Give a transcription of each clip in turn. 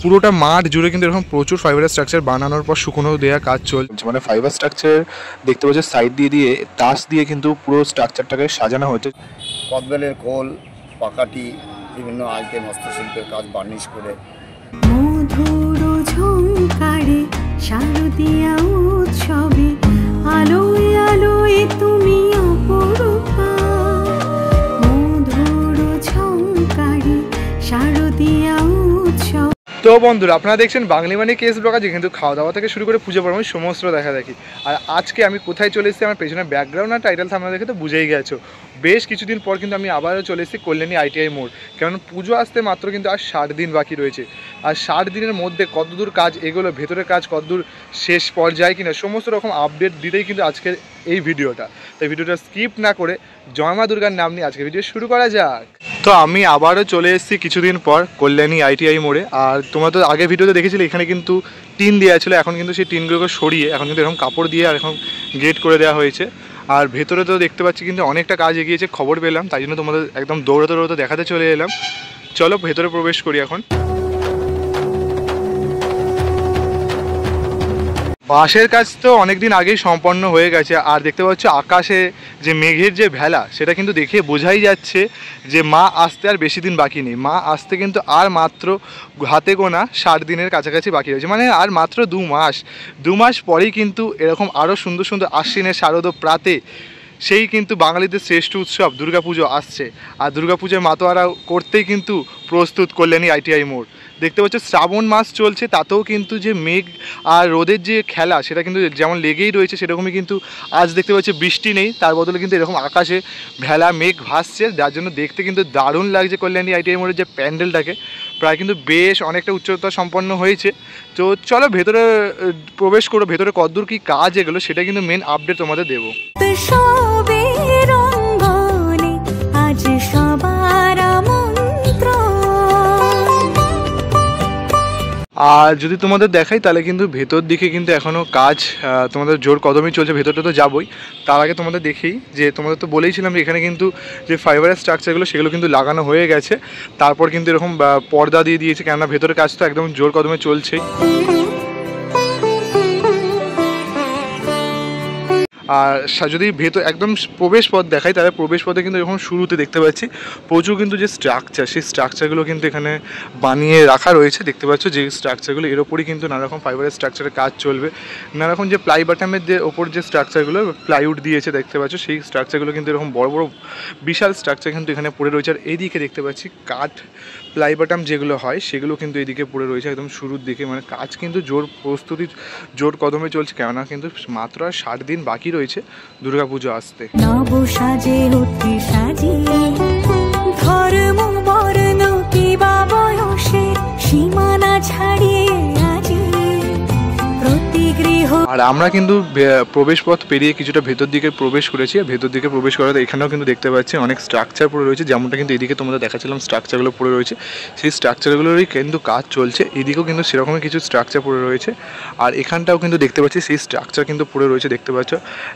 পুরোটা মাঠ জুড়ে কিন্তু এরকম প্রচুর ফাইবার স্ট্রাকচার বানানোর পর শুকনো দেওয়া কাজ চলছে। মানে ফাইবার স্ট্রাকচার দেখতে পাচ্ছ সাইড দিয়ে দিয়ে তাস দিয়ে কিন্তু পুরো স্ট্রাকচারটাকে সাজানো হচ্ছে। কদবেলের খোল, পাকাটি, বিভিন্ন আইটেম হস্তশিল্পের কাজ বার্নিশ করে মধুর ঝংকারে শারদীয়া উৎসবে আলোয় আলোয় তুমি অপরূপা। মধুর ঝংকারে শারদীয়া উৎসব। তো বন্ধুরা, আপনারা দেখছেন বাঙালি মানে কেস ব্লগার, যে কিন্তু খাওয়া দাওয়া থেকে শুরু করে পুজো পর্ব সমস্ত দেখা দেখি। আর আজকে আমি কোথায় চলে এসেছি, আমার পেছনে ব্যাকগ্রাউন্ড আর টাইটেল থামনা দেখে তো বুঝেই গেছো। বেশ কিছুদিন পর কিন্তু আমি আবারও চলে এসেছি কল্যাণী আইটিআই মোড়। কারণ পুজো আসতে মাত্র কিন্তু আর 60 দিন বাকি রয়েছে। আর 60 দিনের মধ্যে কতদূর কাজ এগুলো, ভেতরের কাজ কতদূর শেষ পর্যায়ে কিনা, সমস্ত রকম আপডেট দিতেই কিন্তু আজকের এই ভিডিওটা। তাই ভিডিওটা স্কিপ না করে জয় মা দুর্গার নাম নিয়ে আজকে ভিডিও শুরু করা যাক। তো আমি আবারও চলে এসেছি কিছুদিন পর কল্যাণী আইটিআই মোড়ে। আর তোমরা তো আগে ভিডিওতে দেখেছিলে এখানে কিন্তু টিন দেওয়া ছিল, এখন কিন্তু সেই টিনগুলোকে সরিয়ে এখন কিন্তু এরকম কাপড় দিয়ে আর এখন গেট করে দেওয়া হয়েছে। আর ভেতরে তো দেখতে পাচ্ছি কিন্তু অনেকটা কাজ এগিয়েছে, খবর পেলাম, তাই জন্য তোমাদের একদম দৌড়াতে দৌড়াতে দেখাতে চলে এলাম। চলো ভেতরে প্রবেশ করি এখন। বাঁশের কাজ তো অনেকদিন আগেই সম্পন্ন হয়ে গেছে। আর দেখতে পাচ্ছ আকাশে যে মেঘের যে ভেলা, সেটা কিন্তু দেখে বোঝাই যাচ্ছে যে মা আসতে আর বেশি দিন বাকি নেই। মা আসতে কিন্তু আর মাত্র হাতে গোনা 60 দিনের কাছাকাছি বাকি রয়েছে। মানে আর মাত্র 2 মাস পরেই কিন্তু এরকম আরও সুন্দর সুন্দর আশ্বিনের শারদ প্রাতে সেই কিন্তু বাঙালিদের শ্রেষ্ঠ উৎসব দুর্গাপুজো আসছে। আর দুর্গাপুজোয় মাতোয়ারা করতেই কিন্তু প্রস্তুত কল্যাণী আইটিআই মোড়। দেখতে পাচ্ছ শ্রাবণ মাস চলছে, তাতেও কিন্তু যে মেঘ আর রোদের যে খেলা সেটা কিন্তু যেমন লেগেই রয়েছে, সেরকমই কিন্তু আজ দেখতে পাচ্ছি বৃষ্টি নেই, তার বদলে কিন্তু এরকম আকাশে ভেলা মেঘ ভাসছে, যার জন্য দেখতে কিন্তু দারুণ লাগছে কল্যাণী আইটিআই মোড়ের যে প্যান্ডেলটাকে। প্রায় কিন্তু বেশ অনেকটা উচ্চতা সম্পন্ন হয়েছে। তো চলো ভেতরে প্রবেশ করো, ভেতরে কতদূর কী কাজ এগুলো সেটা কিন্তু মেন আপডেট তোমাদের দেবো। আর যদি তোমাদের দেখাই তাহলে কিন্তু ভেতর দিকে কিন্তু এখনও কাজ তোমাদের জোর কদমই চলছে। ভেতরটা তো যাবোই, তার আগে তোমাদের দেখেই যে তোমাদের তো বলেইছিলাম যে এখানে কিন্তু যে ফাইবারের স্ট্রাকচারগুলো সেগুলো কিন্তু লাগানো হয়ে গেছে। তারপর কিন্তু এরকম পর্দা দিয়ে দিয়েছে, কেননা ভেতরের কাজ তো একদম জোর কদমে চলছেই। আর যদি ভেতর একদম প্রবেশ পথ দেখাই, তাহলে প্রবেশ পথে কিন্তু এরকম শুরুতে দেখতে পাচ্ছি প্রচুর কিন্তু যে স্ট্রাকচার, সেই স্ট্রাকচারগুলো কিন্তু এখানে বানিয়ে রাখা রয়েছে। দেখতে পাচ্ছ যে স্ট্রাকচারগুলো, এর ওপরই কিন্তু নানারকম ফাইবারের স্ট্রাকচারের কাজ চলবে। নানারকম যে প্লাই বাটামের যে ওপর যে স্ট্রাকচারগুলো প্লাইউড দিয়েছে দেখতে পাচ্ছ, সেই স্ট্রাকচারগুলো কিন্তু এরকম বড় বড় বিশাল স্ট্রাকচার কিন্তু এখানে পড়ে রয়েছে। আর এইদিকে দেখতে পাচ্ছি কাঠ প্লাই বাটাম যেগুলো হয় সেগুলো কিন্তু এইদিকে পড়ে রয়েছে একদম শুরুর দিকে। মানে কাজ কিন্তু প্রস্তুতি জোর কদমে চলছে, কেননা কিন্তু মাত্র আর 60 দিন বাকি রয়েছে দুর্গাপুজো আসতে। আর আমরা কিন্তু প্রবেশ পথ পেরিয়ে কিছুটা ভেতর দিকে প্রবেশ করেছি। আর ভেতর দিকে প্রবেশ করাতে এখানেও কিন্তু দেখতে পাচ্ছি অনেক স্ট্রাকচার পড়ে রয়েছে, যেমনটা কিন্তু এদিকে তোমাদের দেখাচ্ছিলাম স্ট্রাকচারগুলো পড়ে রয়েছে, সেই স্ট্রাকচারগুলোরই কিন্তু কাজ চলছে। এদিকেও কিন্তু সেরকমই কিছু স্ট্রাকচার পড়ে রয়েছে। আর এখানটাও কিন্তু দেখতে পাচ্ছি সেই স্ট্রাকচার কিন্তু পড়ে রয়েছে। দেখতে পাচ্ছ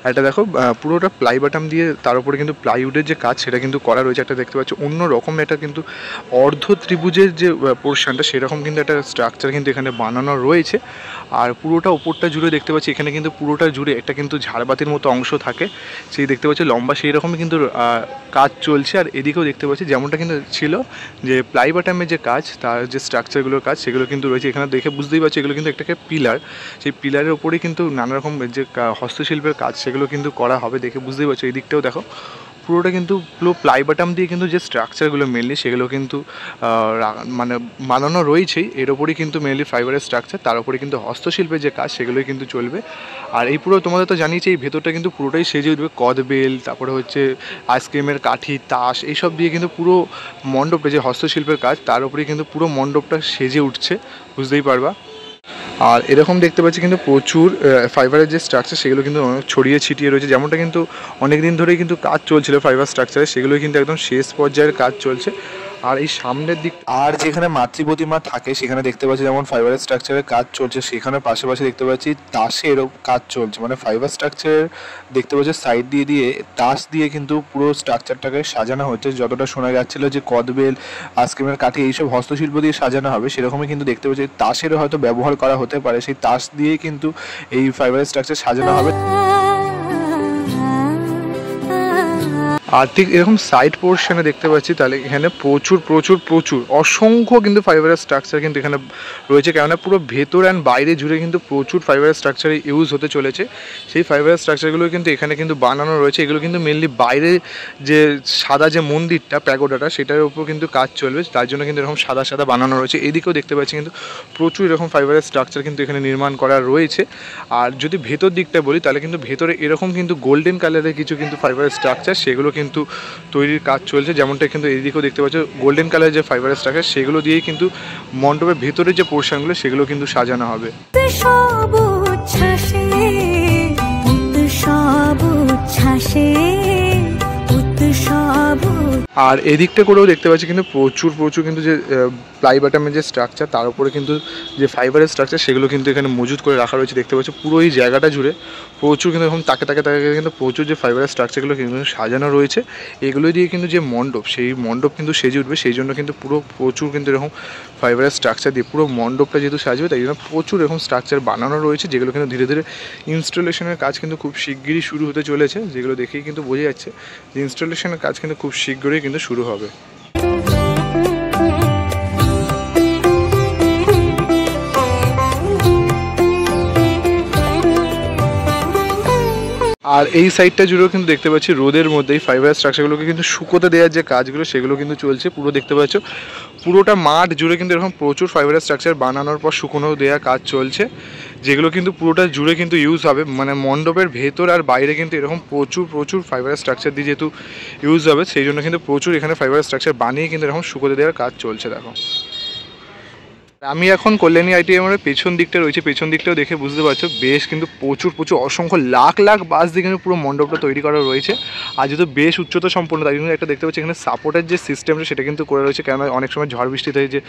একটা দেখো পুরোটা প্লাই বাটাম দিয়ে তার উপরে কিন্তু প্লাইউডের যে কাজ সেটা কিন্তু করা রয়েছে। একটা দেখতে পাচ্ছ অন্য রকম একটা কিন্তু অর্ধ ত্রিভুজের যে পোর্শনটা সেরকম কিন্তু একটা স্ট্রাকচার কিন্তু এখানে বানানো রয়েছে। আর পুরোটা উপরটা জুড়ে দেখতে পাচ্ছি এখানে কিন্তু পুরোটা জুড়ে একটা কিন্তু ঝাড়বাতির মতো অংশ থাকে, সেই দেখতে পাচ্ছি লম্বা, সেই রকমই কিন্তু কাজ চলছে। আর এদিকেও দেখতে পাচ্ছি যেমনটা কিন্তু ছিল যে প্লাই বাটামের যে কাজ, তার যে স্ট্রাকচারগুলোর কাজ সেগুলো কিন্তু রয়েছে এখানে। দেখে বুঝতেই পারছি এগুলো কিন্তু একটা পিলার, সেই পিলারের ওপরেই কিন্তু নানা রকম যে হস্তশিল্পের কাজ সেগুলো কিন্তু করা হবে। দেখে বুঝতেই পারছি এই দিকটাও দেখো পুরোটা কিন্তু পুরো প্লাই বাটাম দিয়ে কিন্তু যে স্ট্রাকচারগুলো মেনলি সেগুলো কিন্তু মানে বানানো রয়েছেই। এর ওপরই কিন্তু মেনলি ফাইবারের স্ট্রাকচার, তার উপরে কিন্তু হস্তশিল্পের যে কাজ সেগুলোই কিন্তু চলবে। আর এই পুরো তোমাদের তো জানিয়েছি এই ভেতরটা কিন্তু পুরোটাই সেজে উঠবে কদবেল, তারপরে হচ্ছে আইসক্রিমের কাঠি, তাস, এইসব দিয়ে কিন্তু পুরো মণ্ডপটা যে হস্তশিল্পের কাজ তার উপরেই কিন্তু পুরো মণ্ডপটা সেজে উঠছে, বুঝতেই পারবা। আর এরকম দেখতে পাচ্ছি কিন্তু প্রচুর ফাইবারের যে স্ট্রাকচার সেগুলো কিন্তু ছড়িয়ে ছিটিয়ে রয়েছে, যেমনটা কিন্তু অনেক দিন ধরেই কিন্তু কাজ চলছিল ফাইবার স্ট্রাকচারে, সেগুলোই কিন্তু একদম শেষ পর্যায়ের কাজ চলছে। আর এই সামনের দিক আর যেখানে মাতৃ প্রতিমা থাকে সেখানে দেখতে পাচ্ছি যেমন ফাইবার স্ট্রাকচারের কাজ চলছে, সেখানে পাশাপাশি দেখতে পাচ্ছি তাসেরও কাজ চলছে। মানে ফাইবার স্ট্রাকচার দেখতে পাচ্ছি সাইড দিয়ে দিয়ে তাস দিয়ে কিন্তু পুরো স্ট্রাকচারটাকে সাজানো হচ্ছে। যতটা শোনা যাচ্ছিল যে কদবেল, আইসক্রিমের কাঠি এইসব হস্তশিল্প দিয়ে সাজানো হবে, সেরকমই কিন্তু দেখতে পাচ্ছি তাসেরও হয়তো ব্যবহার করা হতে পারে। সেই তাস দিয়েই কিন্তু এই ফাইবার স্ট্রাকচার সাজানো হবে। আর ঠিক এরকম সাইড পোর্শনে দেখতে পাচ্ছি তাহলে এখানে প্রচুর প্রচুর প্রচুর অসংখ্য কিন্তু ফাইবারের স্ট্রাকচার কিন্তু এখানে রয়েছে, কেননা পুরো ভেতর অ্যান্ড বাইরে জুড়ে কিন্তু প্রচুর ফাইবারের স্ট্রাকচার ইউজ হতে চলেছে। সেই ফাইবারের স্ট্রাকচারগুলো কিন্তু এখানে কিন্তু বানানো রয়েছে। এগুলো কিন্তু মেনলি বাইরে যে সাদা যে মন্দিরটা প্যাগোডাটা সেটার উপর কিন্তু কাজ চলবে, তার জন্য কিন্তু এরকম সাদা সাদা বানানো রয়েছে। এদিকেও দেখতে পাচ্ছি কিন্তু প্রচুর এরকম ফাইবারের স্ট্রাকচার কিন্তু এখানে নির্মাণ করা রয়েছে। আর যদি ভেতর দিকটা বলি তাহলে কিন্তু ভেতরে এরকম কিন্তু গোল্ডেন কালারের কিছু কিন্তু ফাইবারের স্ট্রাকচার সেগুলো কিন্তু তৈরির কাজ চলছে। যেমনটা কিন্তু এইদিকেও দেখতে পাচ্ছ গোল্ডেন কালারের যে ফাইবারের স্ট্রাকচার সেগুলো দিয়েই কিন্তু মণ্ডপের ভেতরে যে পোর্শনগুলো সেগুলো কিন্তু সাজানো হবে। আর এদিকটা করেও দেখতে পাচ্ছি কিন্তু প্রচুর প্রচুর কিন্তু যে প্লাই বাটামের যে স্ট্রাকচার তার উপরে কিন্তু যে ফাইবারের স্ট্রাকচার সেগুলো কিন্তু এখানে মজুত করে রাখা রয়েছে। দেখতে পাচ্ছি পুরো এই জায়গাটা জুড়ে প্রচুর কিন্তু এরকম তাকে তাকে তাকে কিন্তু প্রচুর যে ফাইবারের স্ট্রাকচারগুলো কিন্তু সাজানো রয়েছে। এগুলো দিয়ে কিন্তু যে মণ্ডপ সেই মণ্ডপ কিন্তু সেজে উঠবে, সেই জন্য কিন্তু পুরো প্রচুর কিন্তু এরকম ফাইবারের স্ট্রাকচার দিয়ে পুরো মণ্ডপটা যেহেতু সাজবে তাই জন্য প্রচুর এরকম স্ট্রাকচার বানানো রয়েছে, যেগুলো কিন্তু ধীরে ধীরে ইনস্টলেশনের কাজ কিন্তু খুব শিগগিরই শুরু হতে চলেছে। যেগুলো দেখেই কিন্তু বোঝা যাচ্ছে যে ইনস্টলেশনের কাজ কিন্তু খুব শীঘ্রই কিন্তু শুরু হবে। আর এই সাইডটা জুড়েও কিন্তু দেখতে পাচ্ছি রোদের মধ্যেই ফাইবার স্ট্রাকচারগুলোকে কিন্তু শুকোতে দেওয়ার যে কাজগুলো সেগুলো কিন্তু চলছে। পুরো দেখতে পাচ্ছ পুরোটা মাঠ জুড়ে কিন্তু এরকম প্রচুর ফাইবার স্ট্রাকচার বানানোর পর শুকনো দেওয়ার কাজ চলছে, যেগুলো কিন্তু পুরোটা জুড়ে কিন্তু ইউজ হবে। মানে মণ্ডপের ভেতর আর বাইরে কিন্তু এরকম প্রচুর প্রচুর ফাইবার স্ট্রাকচার দিয়ে যেহেতু ইউজ হবে সেই জন্য কিন্তু প্রচুর এখানে ফাইবার স্ট্রাকচার বানিয়ে কিন্তু এরকম শুকোতে দেওয়ার কাজ চলছে। দেখো আমি এখন কল্যাণী আইটিএমের পেছন দিকটা রয়েছে, পেছন দিকটাও দেখে বুঝতে পারছো বেশ কিন্তু প্রচুর প্রচুর অসংখ্য লাখ লাখ বাস দিয়ে কিন্তু পুরো মণ্ডপটা তৈরি করা রয়েছে। আর যেহেতু বেশ উচ্চতা সম্পন্ন তাই জন্য একটা দেখতে পাচ্ছি এখানে সাপোর্টের যে সিস্টেমটা সেটা কিন্তু করে রয়েছে, কেননা অনেক সময় ঝড় বৃষ্টিতে যে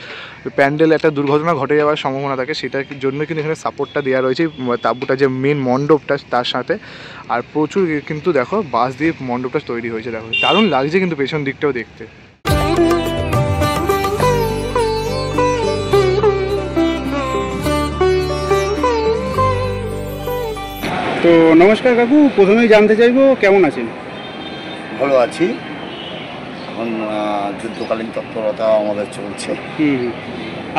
প্যান্ডেল একটা দুর্ঘটনা ঘটে যাওয়ার সম্ভাবনা থাকে সেটার জন্য কিন্তু এখানে সাপোর্টটা দেওয়া রয়েছে তাঁবুটা যে মেন মণ্ডপটা তার সাথে। আর প্রচুর কিন্তু দেখো বাস দিয়ে মণ্ডপটা তৈরি হয়েছে, দেখো দারুণ লাগছে কিন্তু পেছন দিকটাও দেখতে। তো নমস্কার কাকু, প্রথমেই জানতে চাইবো কেমন আছেন? ভালো আছি। এখন যুদ্ধকালীন তৎপরতা আমাদের চলছে।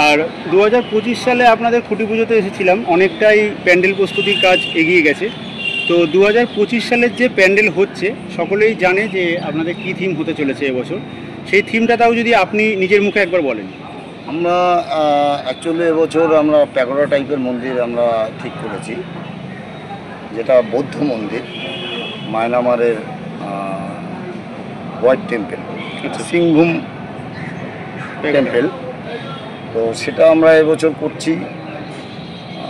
আর 2025 সালে আপনাদের খুঁটি পুজোতে এসেছিলাম, অনেকটাই প্যান্ডেল প্রস্তুতির কাজ এগিয়ে গেছে। তো 2025 সালের যে প্যান্ডেল হচ্ছে সকলেই জানে যে আপনাদের কী থিম হতে চলেছে এবছর, সেই থিমটা তাও যদি আপনি নিজের মুখে একবার বলেন। আমরা অ্যাকচুয়ালি এবছর আমরা প্যাগোডা টাইপের মন্দির আমরা ঠিক করেছি, যেটা বৌদ্ধ মন্দির, মায়ানমারের হোয়াইট টেম্পল, সিংভূম টেম্পল। তো সেটা আমরা এবছর করছি,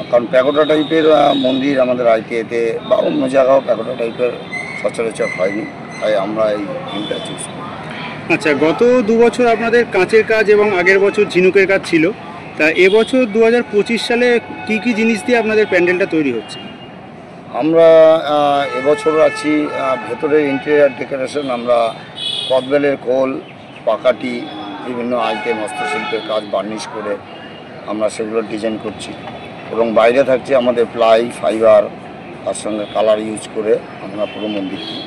কারণ প্যাগোডা টাইপের মন্দির আমাদের আইটিআইতে বা অন্য জায়গাও প্যাগোডা টাইপের সচরাচর হয়নি, তাই আমরা এই থিমটা চুজ করি। আচ্ছা, গত 2 বছর আপনাদের কাঁচের কাজ এবং আগের বছর ঝিনুকের কাজ ছিল, তা এবছর 2025 সালে কি কি জিনিস দিয়ে আপনাদের প্যান্ডেলটা তৈরি হচ্ছে? আমরা এবছর আছি ভেতরে ইন্টেরিয়ার ডেকোরেশন, আমরা কদবেলের খোল, পাকাটি, বিভিন্ন আইটেম হস্তশিল্পের কাজ বার্নিশ করে আমরা সেগুলো ডিজাইন করছি। এবং বাইরে থাকছে আমাদের প্লাই ফাইবার, তার সঙ্গে কালার ইউজ করে আমরা পুরো মন্দিরটি।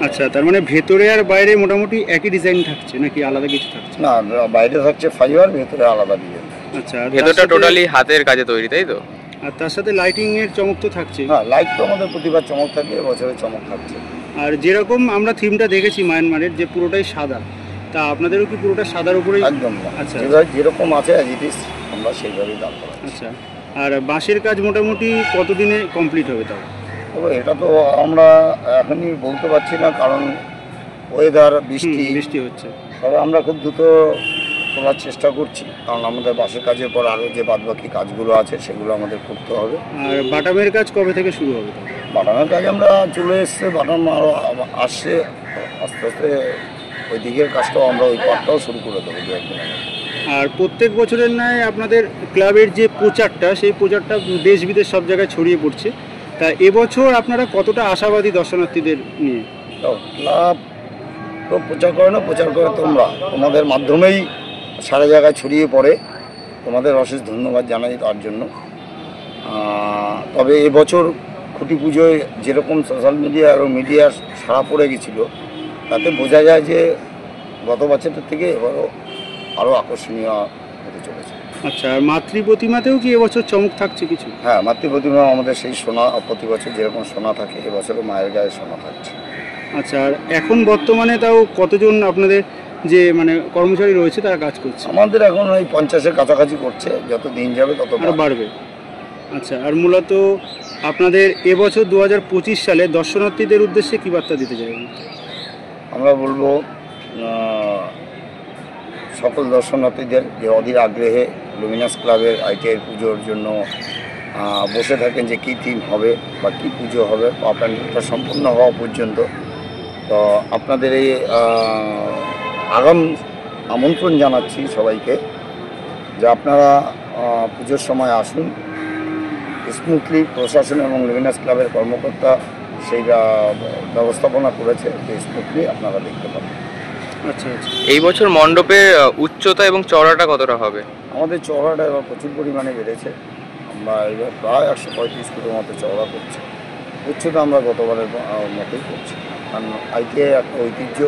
আচ্ছা, তার মানে ভেতরে আর বাইরে মোটামুটি একই ডিজাইন থাকছে নাকি আলাদা কিছু থাকছে? না, বাইরে থাকছে ফাইবার, ভেতরে আলাদা ডিজাইন। আচ্ছা, ভেতরটা টোটালি হাতের কাজে তৈরি, তাই তো? আর তার সাথে লাইটিং এর চমক তো থাকছে। হ্যাঁ, লাইট তো আমাদের প্রতিবার চমক থাকে, এবছরে চমক থাকছে। আর যেরকম আমরা থিমটা দেখেছি মায়ানমারের যে পুরোটাই সাদা, তা আপনাদেরও কি পুরোটা সাদার উপরেই? একদম। আচ্ছা, যেরকম আছে অ্যাজ ইট ইজ আমরা সেইভাবেই দাম করা। আচ্ছা, আর বাঁশের কাজ মোটামুটি কতদিনে কমপ্লিট হবে তাও? তবে এটা তো আমরা এখনই বলতে পারছি না, কারণ ওয়েদার বৃষ্টি হচ্ছে। তবে আমরা খুব দ্রুত তোলার চেষ্টা করছি, কারণ আমাদের বাঁশের কাজের পর আরও যে বাদবাকি কাজগুলো আছে সেগুলো আমাদের করতে হবে। আর বাটামের কাজ কবে থেকে শুরু হবে? বাটামের কাজ আমরা চলে এসছে, বাটাম আরও আসছে, আস্তে আস্তে ওই দিকের কাজটাও আমরা ওই পার্টটাও শুরু করে দেবো দু একদিন আগে। আর প্রত্যেক বছরের ন্যায় আপনাদের ক্লাবের যে প্রচারটা, সেই প্রচারটা দেশ বিদেশ সব জায়গায় ছড়িয়ে পড়ছে। তা এবছর আপনারা কতটা আশাবাদী দর্শনার্থীদের নিয়ে? ক্লাব তো প্রচার করে না, প্রচার করে তোমরা, তোমাদের মাধ্যমেই সারা জায়গায় ছড়িয়ে পড়ে। তোমাদের অশেষ ধন্যবাদ জানাই তার জন্য। তবে এবছর খুঁটি পুজোয় যেরকম সোশ্যাল মিডিয়া এবং মিডিয়ার সাড়া পড়ে গেছিলো, তাতে বোঝা যায় যে গত বছরের থেকে এবারও আরও আকর্ষণীয় হতে চলেছে। আচ্ছা, আর মাতৃ প্রতিমাতেও কি এবছর চমক থাকছে কিছু? হ্যাঁ, মাতৃ প্রতিমা আমাদের সেই সোনা, প্রতি বছর যেরকম সোনা থাকে এবছরও মায়ের গায়ে সোনা থাকছে। আচ্ছা, আর এখন বর্তমানে তাও কতজন আপনাদের যে মানে কর্মচারী রয়েছে তারা কাজ করছে? আমাদের এখন ওই 50-এর কাছাকাছি করছে, যত দিন যাবে তত আরও বাড়বে। আচ্ছা, আর মূলত আপনাদের এবছর 2025 সালে দর্শনার্থীদের উদ্দেশ্যে কী বার্তা দিতে চাইবেন? আমরা বলবো সকল দর্শনার্থীদের যে অধীর আগ্রহে লুমিনাস ক্লাবের ITI পুজোর জন্য বসে থাকেন যে কী থিম হবে বা কী পুজো হবে বা প্যান্ডেলটা সম্পূর্ণ হওয়া পর্যন্ত। তো আপনাদের এই আগাম আমন্ত্রণ জানাচ্ছি সবাইকে যে আপনারা পুজোর সময় আসুন। স্মুথলি প্রশাসন এবং লুমিনাস ক্লাবের কর্মকর্তা সেই ব্যবস্থাপনা করেছে, যে স্মুথলি আপনারা দেখতে পাবেন। আচ্ছা আচ্ছা, এই বছর মণ্ডপের উচ্চতা এবং চওড়াটা কতটা হবে? আমাদের চওড়াটা এবার প্রচুর পরিমাণে বেড়েছে। আমরা এবার প্রায় 135 ফুটের মতো চওড়া করছি। উচ্চতা আমরা গতবারের মতোই করছি, কারণ ITI একটা ঐতিহ্য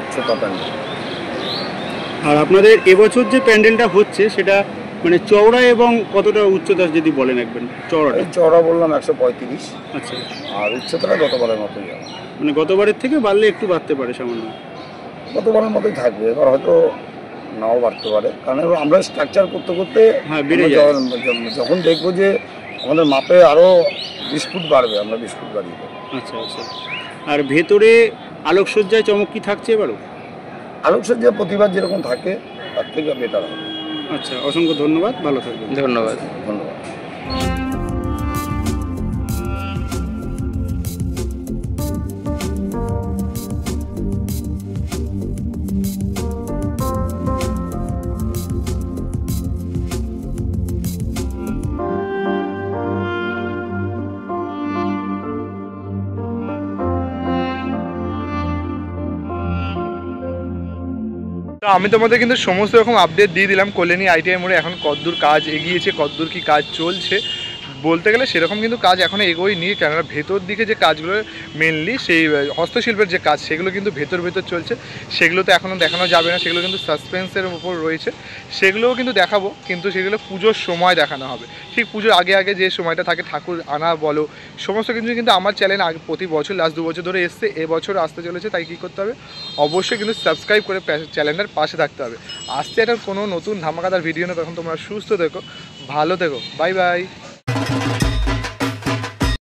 উচ্চতা প্যান্ডেল। আর আপনাদের এবছর যে প্যান্ডেলটা হচ্ছে সেটা মানে চওড়া এবং কতটা উচ্চতা যদি বলেন একবার? চওড়াটা এই চওড়া বললাম 135, আচ্ছা, আর উচ্চতাটা গতবারের মতোই হবে। মানে গতবারের থেকে বাড়লে একটু বাড়তে পারে সামান্য? গতবারের মতোই থাকবে, এবার হয়তো নাও বাড়তে পারে, কারণ এবার আমরা স্ট্রাকচার করতে করতে বেড়ে আমরা যায়। যখন দেখবো যে আমাদের মাপে আরও 20 ফুট বাড়বে, আমরা 20 ফুট বাড়িয়ে দেবো। আচ্ছা আচ্ছা, আর ভেতরে আলোকসজ্জায় চমক কি থাকছে এবারও? আলোকসজ্জা প্রতিবার যেরকম থাকে তার থেকে বেটার হবে। আচ্ছা, অসংখ্য ধন্যবাদ, ভালো থাকবেন। ধন্যবাদ। ধন্যবাদ। তো আমি তোমাদের কিন্তু সমস্ত রকম আপডেট দিয়ে দিলাম কল্যাণী ITI মোড়ে এখন কতদূর কাজ এগিয়েছে, কতদূর কি কাজ চলছে। বলতে গেলে সেরকম কিন্তু কাজ এখনও এগোয়নি, কেননা ভেতর দিকে যে কাজগুলো মেনলি সেই হস্তশিল্পের যে কাজ সেগুলো কিন্তু ভেতর চলছে। সেগুলো তো এখনও দেখানো যাবে না, সেগুলো কিন্তু সাসপেন্সের উপর রয়েছে। সেগুলোও কিন্তু দেখাবো, কিন্তু সেগুলো পুজোর সময় দেখানো হবে। ঠিক পুজোর আগে আগে যে সময়টা থাকে, ঠাকুর আনা বলো সমস্ত কিছু কিন্তু আমার চ্যানেল আগে প্রতি বছর লাস্ট 2 বছর ধরে এসছে, এবছর আসতে চলেছে। তাই কী করতে হবে, অবশ্যই কিন্তু সাবস্ক্রাইব করে চ্যানেলটার পাশে থাকতে হবে। আসছে একটা কোনো নতুন ধামাকাদার ভিডিও না, তখন তোমরা সুস্থ থেকো, ভালো থেকো, বাই বাই।